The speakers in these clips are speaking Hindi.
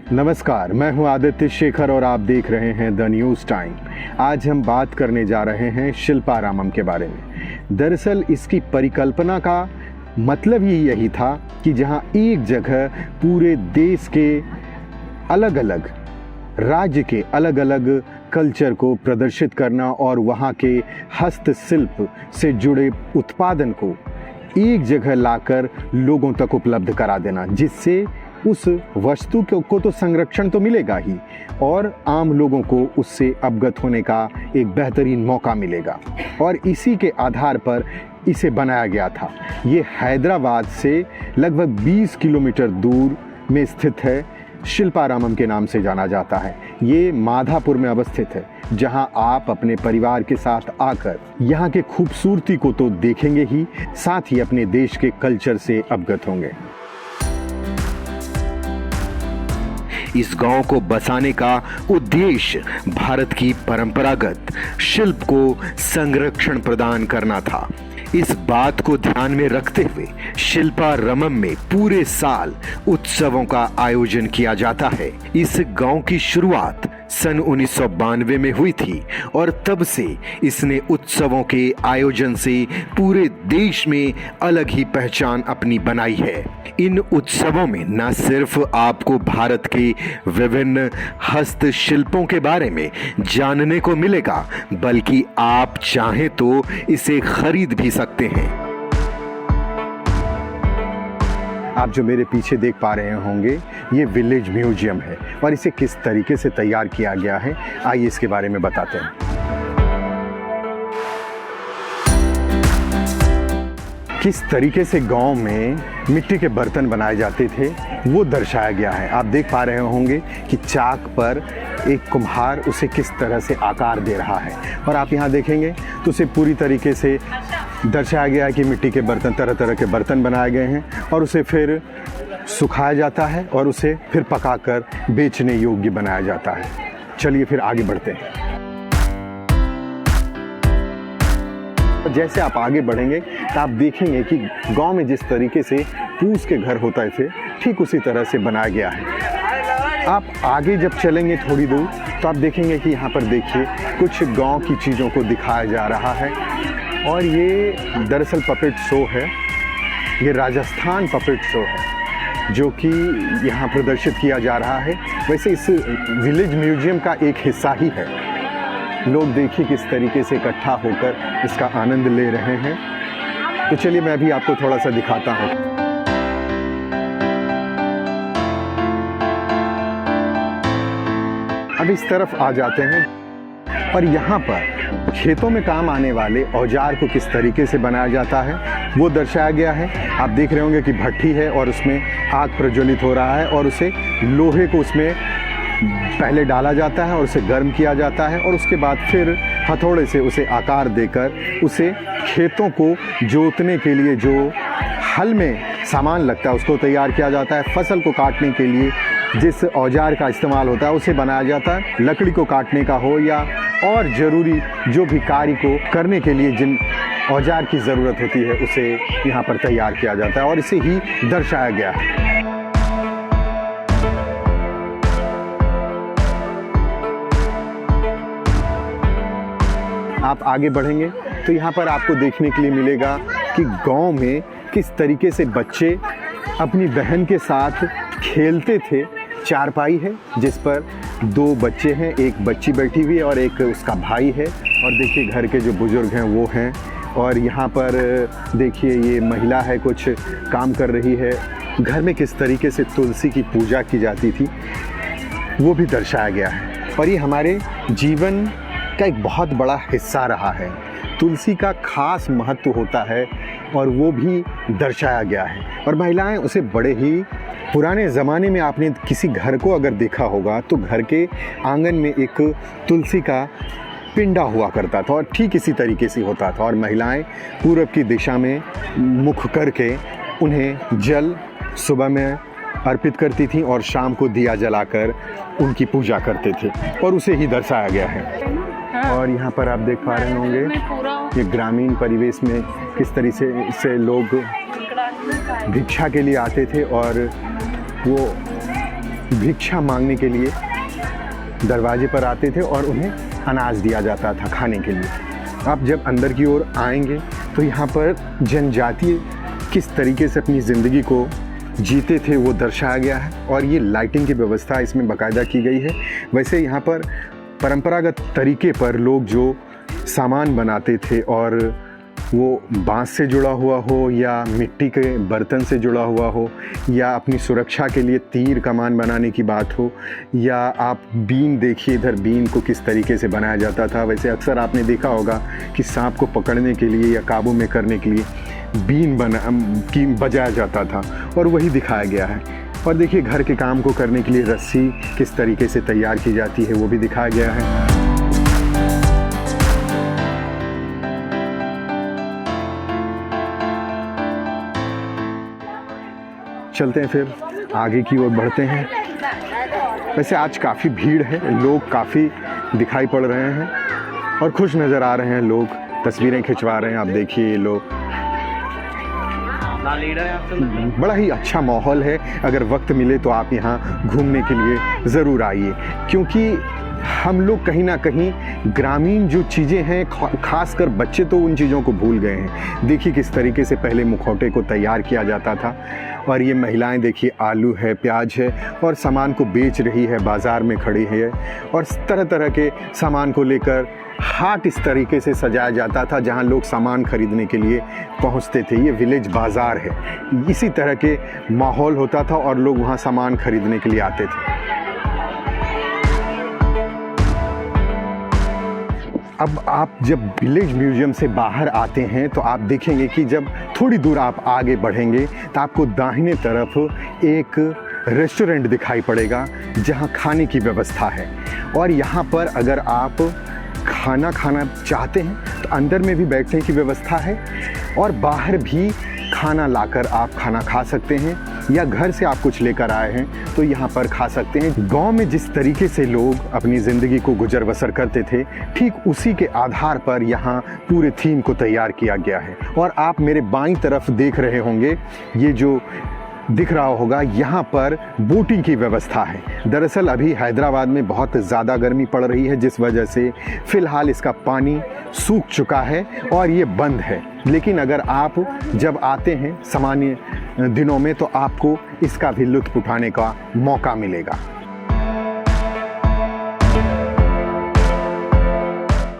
नमस्कार, मैं हूं आदित्य शेखर और आप देख रहे हैं द न्यूज़ टाइम। आज हम बात करने जा रहे हैं शिल्पारामम के बारे में। दरअसल इसकी परिकल्पना का मतलब ही यही था कि जहां एक जगह पूरे देश के अलग अलग राज्य के अलग अलग कल्चर को प्रदर्शित करना और वहां के हस्तशिल्प से जुड़े उत्पादन को एक जगह लाकर लोगों तक उपलब्ध करा देना, जिससे उस वस्तु को तो संरक्षण तो मिलेगा ही और आम लोगों को उससे अवगत होने का एक बेहतरीन मौका मिलेगा। और इसी के आधार पर इसे बनाया गया था। ये हैदराबाद से लगभग 20 किलोमीटर दूर में स्थित है। शिल्पारामम के नाम से जाना जाता है। ये माधापुर में अवस्थित है, जहां आप अपने परिवार के साथ आकर यहाँ के खूबसूरती को तो देखेंगे ही, साथ ही अपने देश के कल्चर से अवगत होंगे। इस गांव को बसाने का उद्देश्य भारत की परंपरागत शिल्प को संरक्षण प्रदान करना था। इस बात को ध्यान में रखते हुए शिल्पारामम में पूरे साल उत्सवों का आयोजन किया जाता है। इस गांव की शुरुआत सन 1992 में हुई थी और तब से इसने उत्सवों के आयोजन से पूरे देश में अलग ही पहचान अपनी बनाई है। इन उत्सवों में न सिर्फ आपको भारत के विभिन्न हस्तशिल्पों के बारे में जानने को मिलेगा, बल्कि आप चाहें तो इसे खरीद भी सकते हैं। आप जो मेरे पीछे देख पा रहे होंगे, ये विलेज म्यूजियम है और इसे किस तरीके से तैयार किया गया है, आइए इसके बारे में बताते हैं। किस तरीके से गांव में मिट्टी के बर्तन बनाए जाते थे वो दर्शाया गया है। आप देख पा रहे होंगे कि चाक पर एक कुम्हार उसे किस तरह से आकार दे रहा है और आप यहाँ देखेंगे तो उसे पूरी तरीके से दर्शाया गया है कि मिट्टी के बर्तन, तरह तरह के बर्तन बनाए गए हैं और उसे फिर सुखाया जाता है और उसे फिर पकाकर बेचने योग्य बनाया जाता है। चलिए फिर आगे बढ़ते हैं। जैसे आप आगे बढ़ेंगे तो आप देखेंगे कि गांव में जिस तरीके से फूस के घर होते थे, ठीक उसी तरह से बनाया गया है। आप आगे जब चलेंगे थोड़ी दूर तो आप देखेंगे कि यहाँ पर देखिए कुछ गांव की चीज़ों को दिखाया जा रहा है और ये दरअसल पपेट शो है। ये राजस्थान पपेट शो है जो कि यहाँ प्रदर्शित किया जा रहा है। वैसे इस विलेज म्यूजियम का एक हिस्सा ही है। लोग देखिए किस तरीके से इकट्ठा होकर इसका आनंद ले रहे हैं। तो चलिए मैं भी आपको थोड़ा सा दिखाता हूँ। अब इस तरफ आ जाते हैं और यहाँ पर खेतों में काम आने वाले औजार को किस तरीके से बनाया जाता है वो दर्शाया गया है। आप देख रहे होंगे कि भट्ठी है और उसमें आग प्रज्वलित हो रहा है और उसे लोहे को उसमें पहले डाला जाता है और उसे गर्म किया जाता है और उसके बाद फिर हथौड़े से उसे आकार देकर उसे खेतों को जोतने के लिए जो हल में सामान लगता है उसको तैयार किया जाता है। फसल को काटने के लिए जिस औजार का इस्तेमाल होता है उसे बनाया जाता है। लकड़ी को काटने का हो या और ज़रूरी जो भी कार्य को करने के लिए जिन औजार की ज़रूरत होती है उसे यहाँ पर तैयार किया जाता है और इसे ही दर्शाया गया है। आप आगे बढ़ेंगे तो यहाँ पर आपको देखने के लिए मिलेगा कि गांव में किस तरीके से बच्चे अपनी बहन के साथ खेलते थे। चारपाई है जिस पर 2 बच्चे हैं, एक बच्ची बैठी हुई है और एक उसका भाई है और देखिए घर के जो बुजुर्ग हैं वो हैं और यहाँ पर देखिए ये महिला है कुछ काम कर रही है। घर में किस तरीके से तुलसी की पूजा की जाती थी वो भी दर्शाया गया है और ये हमारे जीवन का एक बहुत बड़ा हिस्सा रहा है। तुलसी का खास महत्व होता है और वो भी दर्शाया गया है और महिलाएं उसे बड़े ही पुराने ज़माने में आपने किसी घर को अगर देखा होगा तो घर के आंगन में एक तुलसी का पिंडा हुआ करता था और ठीक इसी तरीके से होता था और महिलाएं पूरब की दिशा में मुख करके उन्हें जल सुबह में अर्पित करती थी और शाम को दिया जलाकर उनकी पूजा करते थे और उसे ही दर्शाया गया है। और यहाँ पर आप देख पा रहे होंगे ये ग्रामीण परिवेश में किस तरीके से लोग भिक्षा के लिए आते थे और वो भिक्षा मांगने के लिए दरवाजे पर आते थे और उन्हें अनाज दिया जाता था खाने के लिए। आप जब अंदर की ओर आएंगे तो यहाँ पर जनजातीय किस तरीके से अपनी ज़िंदगी को जीते थे वो दर्शाया गया है, और ये लाइटिंग की व्यवस्था इसमें बाकायदा की गई है। वैसे यहाँ पर परंपरागत तरीके पर लोग जो सामान बनाते थे, और वो बांस से जुड़ा हुआ हो या मिट्टी के बर्तन से जुड़ा हुआ हो, या अपनी सुरक्षा के लिए तीर कमान बनाने की बात हो, या आप बीन देखिए, इधर बीन को किस तरीके से बनाया जाता था। वैसे अक्सर आपने देखा होगा कि सांप को पकड़ने के लिए या काबू में करने के लिए बीन बजाया जाता था, और वही दिखाया गया है। और देखिए घर के काम को करने के लिए रस्सी किस तरीके से तैयार की जाती है वो भी दिखाया गया है। चलते हैं, फिर आगे की ओर बढ़ते हैं। वैसे आज काफ़ी भीड़ है, लोग काफ़ी दिखाई पड़ रहे हैं और खुश नज़र आ रहे हैं। लोग तस्वीरें खिंचवा रहे हैं। आप देखिए ये लोग, बड़ा ही अच्छा माहौल है। अगर वक्त मिले तो आप यहाँ घूमने के लिए ज़रूर आइए, क्योंकि हम लोग कहीं ना कहीं ग्रामीण जो चीज़ें हैं, खासकर बच्चे तो उन चीज़ों को भूल गए हैं। देखिए किस तरीके से पहले मुखौटे को तैयार किया जाता था, और ये महिलाएं देखिए आलू है, प्याज है, और सामान को बेच रही है, बाज़ार में खड़ी है, और तरह तरह के सामान को लेकर हाट इस तरीके से सजाया जाता था जहां लोग सामान खरीदने के लिए पहुंचते थे। ये विलेज बाज़ार है, इसी तरह के माहौल होता था और लोग वहां सामान खरीदने के लिए आते थे। अब आप जब विलेज म्यूजियम से बाहर आते हैं तो आप देखेंगे कि जब थोड़ी दूर आप आगे बढ़ेंगे तो आपको दाहिने तरफ एक रेस्टोरेंट दिखाई पड़ेगा जहां खाने की व्यवस्था है। और यहाँ पर अगर आप खाना खाना चाहते हैं तो अंदर में भी बैठने की व्यवस्था है, और बाहर भी खाना लाकर आप खाना खा सकते हैं, या घर से आप कुछ लेकर आए हैं तो यहाँ पर खा सकते हैं। गांव में जिस तरीके से लोग अपनी ज़िंदगी को गुजर बसर करते थे, ठीक उसी के आधार पर यहाँ पूरे थीम को तैयार किया गया है। और आप मेरे बाईं तरफ देख रहे होंगे, ये जो दिख रहा होगा, यहाँ पर बोटिंग की व्यवस्था है। दरअसल अभी हैदराबाद में बहुत ज़्यादा गर्मी पड़ रही है, जिस वजह से फ़िलहाल इसका पानी सूख चुका है और ये बंद है। लेकिन अगर आप जब आते हैं सामान्य दिनों में तो आपको इसका भी लुत्फ़ उठाने का मौका मिलेगा।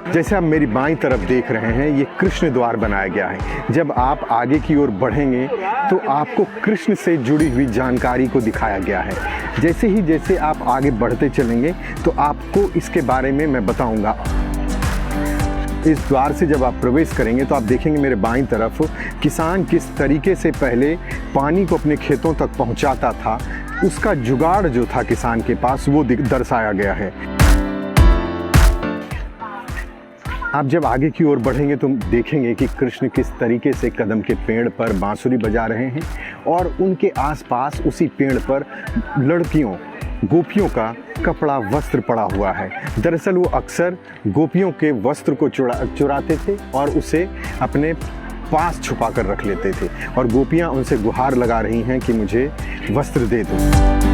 जैसे आप मेरी बाईं तरफ देख रहे हैं, ये कृष्ण द्वार बनाया गया है। जब आप आगे की ओर बढ़ेंगे तो आपको कृष्ण से जुड़ी हुई जानकारी को दिखाया गया है। जैसे आप आगे बढ़ते चलेंगे तो आपको इसके बारे में मैं बताऊंगा। इस द्वार से जब आप प्रवेश करेंगे तो आप देखेंगे मेरे बाईं तरफ किसान किस तरीके से पहले पानी को अपने खेतों तक पहुंचाता था, उसका जुगाड़ जो था किसान के पास वो दर्शाया गया है। आप जब आगे की ओर बढ़ेंगे तो देखेंगे कि कृष्ण किस तरीके से कदम के पेड़ पर बांसुरी बजा रहे हैं, और उनके आसपास उसी पेड़ पर लड़कियों, गोपियों का कपड़ा वस्त्र पड़ा हुआ है। दरअसल वो अक्सर गोपियों के वस्त्र को चुराते थे और उसे अपने पास छुपा कर रख लेते थे, और गोपियाँ उनसे गुहार लगा रही हैं कि मुझे वस्त्र दे दो।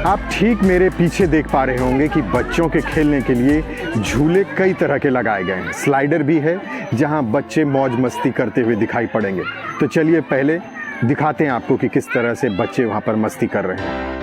आप ठीक मेरे पीछे देख पा रहे होंगे कि बच्चों के खेलने के लिए झूले कई तरह के लगाए गए हैं। स्लाइडर भी है जहां बच्चे मौज मस्ती करते हुए दिखाई पड़ेंगे। तो चलिए पहले दिखाते हैं आपको कि किस तरह से बच्चे वहां पर मस्ती कर रहे हैं।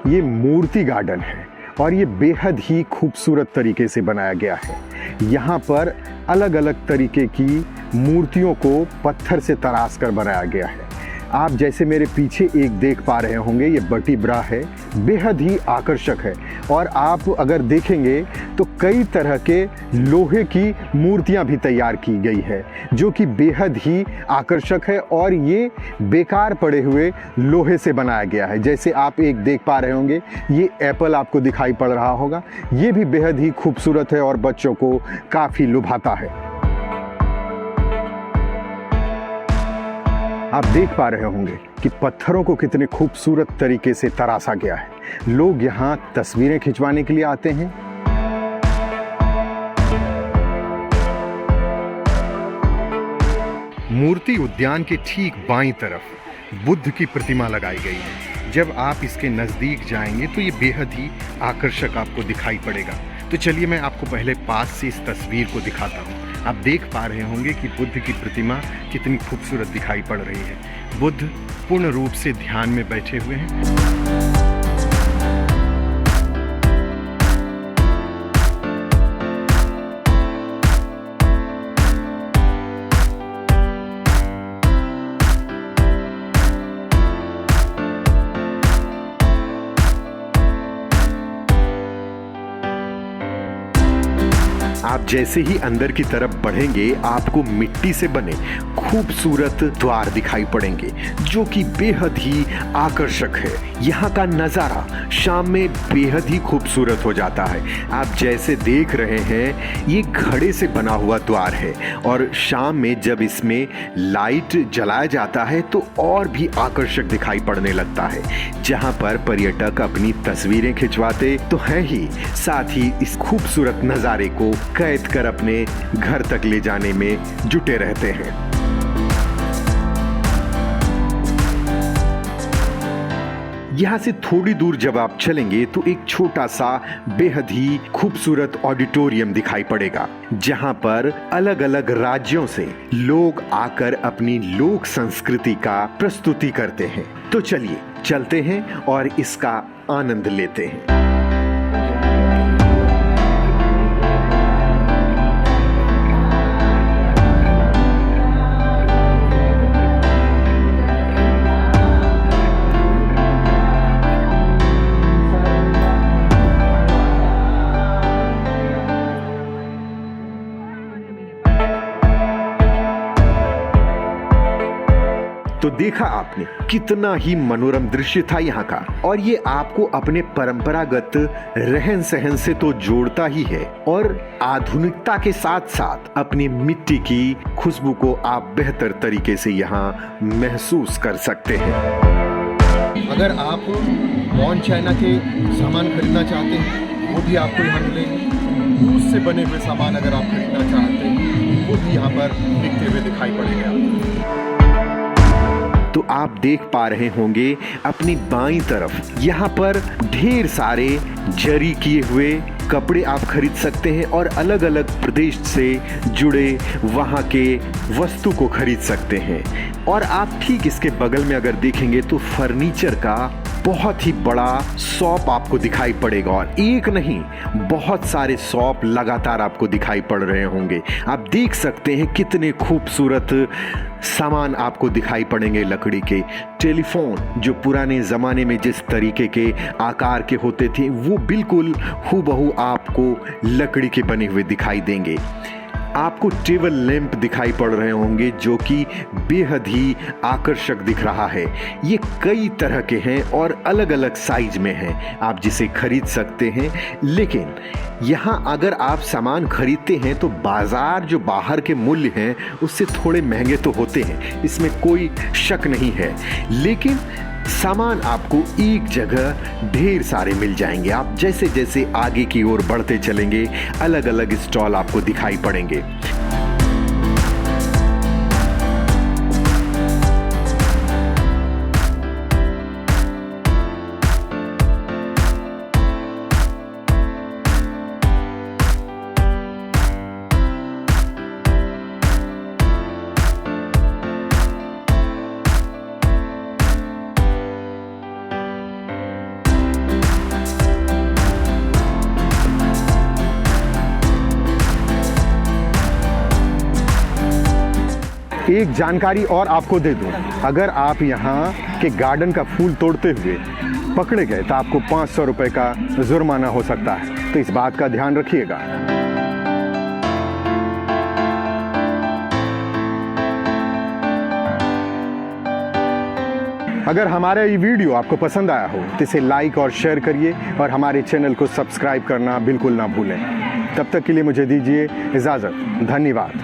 ये मूर्ति गार्डन है और ये बेहद ही खूबसूरत तरीके से बनाया गया है। यहाँ पर अलग अलग तरीके की मूर्तियों को पत्थर से तराश कर बनाया गया है। आप जैसे मेरे पीछे एक देख पा रहे होंगे, ये वर्टिब्रा है, बेहद ही आकर्षक है। और आप अगर देखेंगे तो कई तरह के लोहे की मूर्तियां भी तैयार की गई है जो कि बेहद ही आकर्षक है और ये बेकार पड़े हुए लोहे से बनाया गया है। जैसे आप एक देख पा रहे होंगे, ये एप्पल आपको दिखाई पड़ रहा होगा, ये भी बेहद ही खूबसूरत है और बच्चों को काफ़ी लुभाता है। आप देख पा रहे होंगे कि पत्थरों को कितने खूबसूरत तरीके से तराशा गया है। लोग यहाँ तस्वीरें खिंचवाने के लिए आते हैं। मूर्ति उद्यान के ठीक बाईं तरफ बुद्ध की प्रतिमा लगाई गई है। जब आप इसके नज़दीक जाएंगे तो ये बेहद ही आकर्षक आपको दिखाई पड़ेगा। तो चलिए मैं आपको पहले पास से इस तस्वीर को दिखाता हूँ। आप देख पा रहे होंगे कि बुद्ध की प्रतिमा कितनी खूबसूरत दिखाई पड़ रही है। बुद्ध पूर्ण रूप से ध्यान में बैठे हुए हैं। आप जैसे ही अंदर की तरफ बढ़ेंगे आपको मिट्टी से बने खूबसूरत द्वार दिखाई पड़ेंगे जो कि बेहद ही आकर्षक है। यहाँ का नज़ारा शाम में बेहद ही खूबसूरत हो जाता है। आप जैसे देख रहे हैं ये घड़े से बना हुआ द्वार है और शाम में जब इसमें लाइट जलाया जाता है तो और भी आकर्षक दिखाई पड़ने लगता है। जहाँ पर पर्यटक अपनी तस्वीरें खिंचवाते तो हैं ही, साथ ही इस खूबसूरत नज़ारे को कैद कर अपने घर तक ले जाने में जुटे रहते हैं। यहाँ से थोड़ी दूर जब आप चलेंगे तो एक छोटा सा बेहद ही खूबसूरत ऑडिटोरियम दिखाई पड़ेगा जहाँ पर अलग अलग राज्यों से लोग आकर अपनी लोक संस्कृति का प्रस्तुति करते हैं। तो चलिए चलते हैं और इसका आनंद लेते हैं। तो देखा आपने कितना ही मनोरम दृश्य था यहाँ का, और ये आपको अपने परंपरागत रहन सहन से तो जोड़ता ही है और आधुनिकता के साथ साथ अपनी मिट्टी की खुशबू को आप बेहतर तरीके से यहाँ महसूस कर सकते हैं। अगर आप मॉन चाइना के सामान खरीदना चाहते हैं वो भी आपको यहाँ मिलेंगे। दूध से बने हुए सामान अगर आप खरीदना चाहते हैं वो भी यहाँ पर बिकते हुए दिखाई पड़ेगा। तो आप देख पा रहे होंगे अपनी बाईं तरफ यहाँ पर ढेर सारे जरी किए हुए कपड़े आप खरीद सकते हैं और अलग अलग प्रदेश से जुड़े वहाँ के वस्तु को खरीद सकते हैं। और आप ठीक इसके बगल में अगर देखेंगे तो फर्नीचर का बहुत ही बड़ा शॉप आपको दिखाई पड़ेगा, और एक नहीं बहुत सारे शॉप लगातार आपको दिखाई पड़ रहे होंगे। आप देख सकते हैं कितने खूबसूरत सामान आपको दिखाई पड़ेंगे। लकड़ी के टेलीफोन जो पुराने ज़माने में जिस तरीके के आकार के होते थे वो बिल्कुल हूबहू आपको लकड़ी के बने हुए दिखाई देंगे। आपको टेबल लैंप दिखाई पड़ रहे होंगे जो कि बेहद ही आकर्षक दिख रहा है। ये कई तरह के हैं और अलग अलग साइज में हैं, आप जिसे खरीद सकते हैं। लेकिन यहाँ अगर आप सामान खरीदते हैं तो बाजार जो बाहर के मूल्य हैं उससे थोड़े महंगे तो होते हैं, इसमें कोई शक नहीं है। लेकिन सामान आपको एक जगह ढेर सारे मिल जाएंगे। आप जैसे जैसे आगे की ओर बढ़ते चलेंगे अलग अलग स्टॉल आपको दिखाई पड़ेंगे। एक जानकारी और आपको दे दूं, अगर आप यहाँ के गार्डन का फूल तोड़ते हुए पकड़े गए तो आपको 500 रुपये का जुर्माना हो सकता है, तो इस बात का ध्यान रखिएगा। अगर हमारा ये वीडियो आपको पसंद आया हो तो इसे लाइक और शेयर करिए और हमारे चैनल को सब्सक्राइब करना बिल्कुल ना भूलें। तब तक के लिए मुझे दीजिए इजाज़त। धन्यवाद।